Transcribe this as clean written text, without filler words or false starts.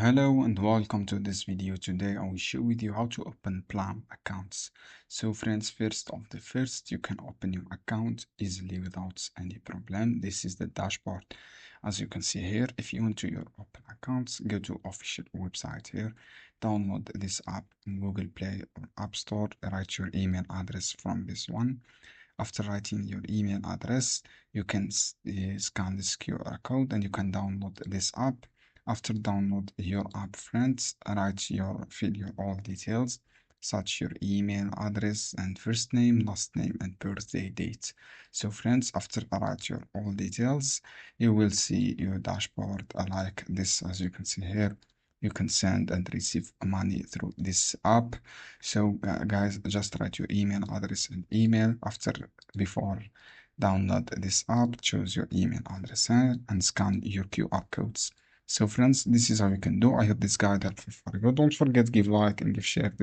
Hello and welcome to this video. Today I will show with you how to open Plum accounts. So friends, first you can open your account easily without any problem. This is the dashboard. As you can see here, if you want to your open accounts, go to official website here, download this app in Google Play or App Store, write your email address from this one. After writing your email address, you can scan this QR code and you can download this app. After download your app, friends, fill your all details, such your email address and first name, last name, and birthday date. So friends, after write your all details, you will see your dashboard like this. As you can see here, you can send and receive money through this app. So guys, just write your email address and email. Before download this app, choose your email address here and scan your QR codes. So friends, this is how you can do. I hope this guide helpful for you. Don't forget give like and give share.